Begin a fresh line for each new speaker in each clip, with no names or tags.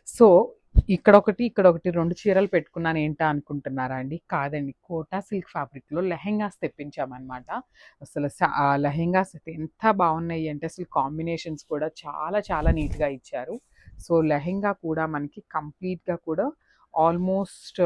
So, ఇక్కడొకటి, ఇక్కడొకటి 2 చీరలు పెట్టుకున్నాను ఏంటా అనుకుంటున్నారా అండి? కాదండి. కోటా సిల్క్ ఫ్యాబ్రిక్‌లో లెహెంగాస్ తెప్పించామనమాట. లెహెంగాస్ అయితే ఎంత బావున్నాయి అంటే అసలు కాంబినేషన్స్ కూడా చాలా చాలా నీట్‌గా ఇచ్చారు. సో, లెహెంగా కూడా మనకి కంప్లీట్‌గా కూడా ఆల్మోస్ట్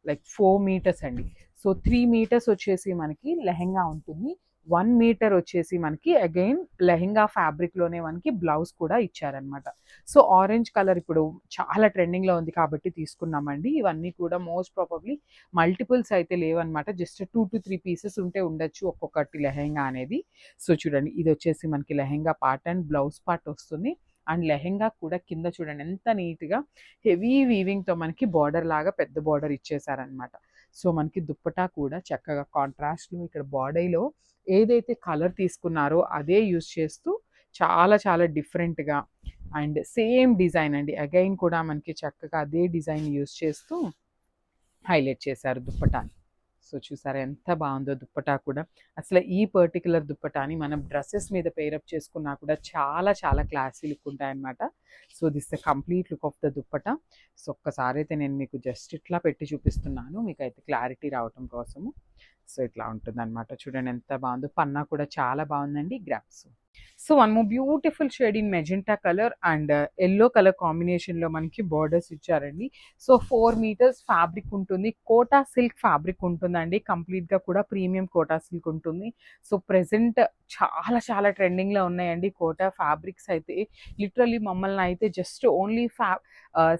లైక్ 4 మీటర్స్ అండి. సో, 3 మీటర్స్ వచ్చేసి మనకి లెహెంగా ఉంటుంది. 1 మీటర్ వచ్చేసి మనకి అగైన్ లెహెంగా ఫ్యాబ్రిక్‌లోనే మనకి బ్లౌజ్ కూడా ఇచ్చారనమాట. సో, ఆరెంజ్ కలర్ ఇప్పుడు చాలా ట్రెండింగ్‌లో ఉంది కాబట్టి తీసుకున్నామండి. ఇవన్నీ కూడా మోస్ట్ ప్రాబబ్లీ మల్టిపుల్స్ అయితే లేవన్నమాట. జస్ట్ 2-3 పీసెస్ ఉంటే ఉండొచ్చు ఒక్కొక్కటి లెహెంగా అనేది. సో, చూడండి ఇదొచ్చేసి మనకి lehenga part and blouse part వస్తుంది. అండ్ లెహెంగా కూడా కింద చూడండి ఎంత నీట్‌గా హెవీ వీవింగ్‌తో మనకి బార్డర్ లాగా పెద్ద బార్డర్ ఇచ్చేసారనమాట. సో, మనకి దుప్పటా కూడా చక్కగా కాంట్రాస్ట్‌లో ఇక్కడ బాడీలో ఏదైతే కలర్ తీసుకున్నారో అదే యూజ్ చేస్తూ చాలా చాలా డిఫరెంట్‌గా అండ్ సేమ్ డిజైన్ అండి. అగైన్ కూడా మనకి చక్కగా అదే డిజైన్ యూజ్ చేస్తూ హైలైట్ చేశారు దుప్పటాని. సో, చూసారా ఎంత బావుందో దుప్పటా కూడా. అసలు ఈ పర్టిక్యులర్ దుప్పటాని మనం డ్రెసెస్ మీద పెయిరప్ చేసుకున్నా కూడా చాలా చాలా క్లాసీ లుక్ ఉంటాయన్నమాట. So, this the complete look of the dupatta. So, ఒక్కసారైతే నేను మీకు జస్ట్ ఇట్లా పెట్టి చూపిస్తున్నాను. మీకైతే క్లారిటీ రావటం కోసము. సో, ఇట్లా ఉంటుందన్నమాట. చూడండి ఎంత బావుందో. పన్నా కూడా చాలా బావుందండి. Grasp. So, one more beautiful shade in magenta colour and yellow colour కాంబినేషన్‌లో మనకి బోర్డర్స్ ఇచ్చారండి. సో, 4 మీటర్స్ ఫ్యాబ్రిక్ ఉంటుంది. కోటా సిల్క్ ఫ్యాబ్రిక్ ఉంటుందండి. కంప్లీట్‌గా కూడా ప్రీమియం కోటా సిల్క్ ఉంటుంది. సో, ప్రెజెంట్ చాలా చాలా ట్రెండింగ్‌లో ఉన్నాయండి కోటా ఫ్యాబ్రిక్స్ అయితే. లిటరల్లీ మమ్మల్ని అయితే జస్ట్ ఓన్లీ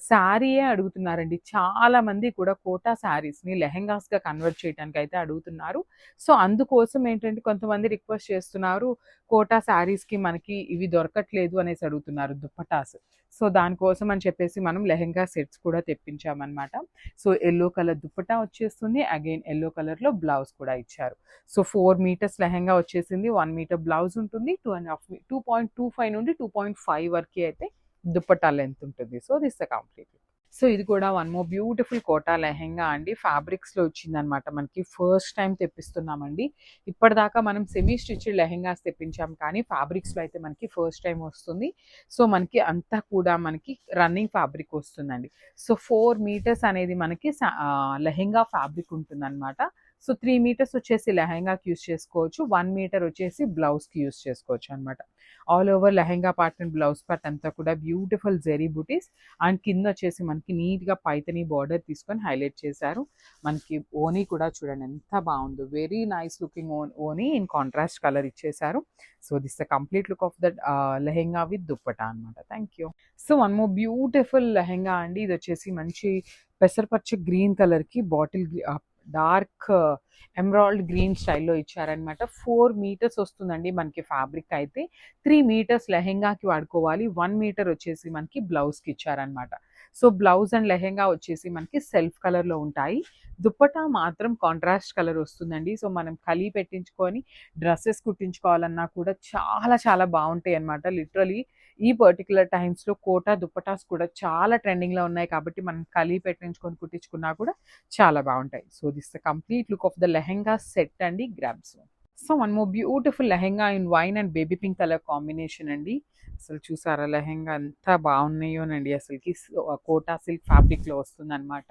శారీయే అడుగుతున్నారండి. చాలా మంది కూడా కోటా శారీస్‌ని లెహెంగాస్‌గా కన్వర్ట్ చేయడానికైతే అడుగుతున్నారు. సో, అందుకోసం ఏంటంటే కొంతమంది రిక్వెస్ట్ చేస్తున్నారు. కోటా శారీస్‌కి మనకి ఇవి దొరకట్లేదు అనేసి అడుగుతున్నారు దుప్పటాస్. సో, దానికోసం అని చెప్పేసి మనం లెహెంగా సెట్స్ కూడా తెప్పించామనమాట. సో, యెల్లో కలర్ దుప్పటా వచ్చేస్తుంది. అగైన్ యెల్లో కలర్‌లో బ్లౌజ్ కూడా ఇచ్చారు. సో, 4 మీటర్స్ లెహెంగా వచ్చేసింది. 1 మీటర్ బ్లౌజ్ ఉంటుంది. 2.25 నుండి 2.5 వరకి అయితే దుప్పట్టా లెంత్ ఉంటుంది. So, this the complete. So, ఇది కూడా one more beautiful Kota lehenga అండి. ఫ్యాబ్రిక్స్‌లో వచ్చిందనమాట మనకి. ఫస్ట్ టైమ్ తెప్పిస్తున్నామండి. ఇప్పటిదాకా మనం సెమీ స్టిచ్డ్ లెహెంగాస్ తెప్పించాం కానీ ఫ్యాబ్రిక్స్‌లో అయితే మనకి ఫస్ట్ టైమ్ వస్తుంది. సో, మనకి అంతా కూడా మనకి రన్నింగ్ ఫ్యాబ్రిక్ వస్తుందండి. సో, 4 మీటర్స్ అనేది మనకి లెహెంగా ఫ్యాబ్రిక్ ఉంటుందనమాట. సో, 3 మీటర్స్ వచ్చేసి లెహెంగాకి యూజ్ చేసుకోవచ్చు. 1 మీటర్ వచ్చేసి బ్లౌజ్‌కి యూజ్ చేసుకోవచ్చు అనమాట. All over lehenga part and blouse part అంతా కూడా బ్యూటిఫుల్ జెరీ బూటీస్ అండ్ కిందొచ్చేసి మనకి నీట్‌గా పైతని బార్డర్ తీసుకొని హైలైట్ చేశారు. మనకి ఓనీ కూడా చూడండి ఎంత బావుందో. వెరీ నైస్ లుకింగ్ ఓనీ ఇన్ కాంట్రాస్ట్ కలర్ ఇచ్చేశారు. So, this the complete look of that lehenga with dupatta అనమాట. Thank you. So, one more beautiful lehenga అండి. ఇదొచ్చేసి మంచి పెసరపచ్చ గ్రీన్ కలర్‌కి డార్క్ ఎమరాల్డ్ గ్రీన్ స్టైల్‌లో ఇచ్చారనమాట. 4 మీటర్స్ వస్తుందండి మనకి ఫ్యాబ్రిక్ అయితే. 3 మీటర్స్ లెహెంగాకి వాడుకోవాలి. 1 మీటర్ వచ్చేసి మనకి బ్లౌజ్‌కి ఇచ్చారనమాట. సో, బ్లౌజ్ అండ్ లెహెంగా వచ్చేసి మనకి సెల్ఫ్ కలర్‌లో ఉంటాయి. దుప్పటా మాత్రం కాంట్రాస్ట్ కలర్ వస్తుందండి. సో, మనం పెట్టించుకొని డ్రెసెస్ కుట్టించుకోవాలన్నా కూడా చాలా చాలా బావుంటాయన్నమాట. లిటరల్లీ ఈ పర్టిక్యులర్ టైమ్స్‌లో కోటా దుప్పటాస్ కూడా చాలా ట్రెండింగ్‌లో ఉన్నాయి కాబట్టి మనం పెట్టించుకొని కుట్టించుకున్నా కూడా చాలా బావుంటాయి. So, this the complete look of the lehenga set అండి. గ్రాబ్స్. So, one more beautiful lehenga in wine and baby pink colour combination అండి. అసలు చూసారా లెహెంగా ఎంత బాగున్నాయోనండి అసలకి. కోటా సిల్క్ ఫ్యాబ్రిక్‌లో వస్తుందనమాట.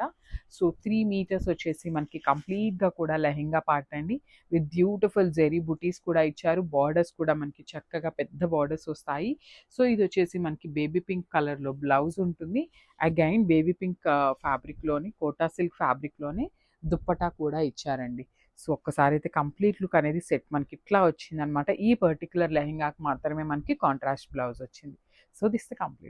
సో, 3 మీటర్స్ వచ్చేసి మనకి కంప్లీట్‌గా కూడా లెహెంగా పార్ట్ అండి. విత్ బ్యూటిఫుల్ జెరీ బుటీస్ కూడా ఇచ్చారు. బార్డర్స్ కూడా మనకి చక్కగా పెద్ద బార్డర్స్ వస్తాయి. సో, ఇదొచ్చేసి మనకి బేబీ పింక్ కలర్‌లో బ్లౌజ్ ఉంటుంది. అగైన్ బేబీ పింక్ ఫ్యాబ్రిక్‌లోని కోటా సిల్క్ ఫ్యాబ్రిక్‌లోనే దుప్పటా కూడా ఇచ్చారండి. సో, ఒక్కసారైతే కంప్లీట్ లుక్ అనేది సెట్ మనకి ఇట్లా వచ్చిందనమాట. ఈ పర్టిక్యులర్ లెహెంగాకి మాత్రమే మనకి కాంట్రాస్ట్ బ్లౌజ్ వచ్చింది. So, this the complete.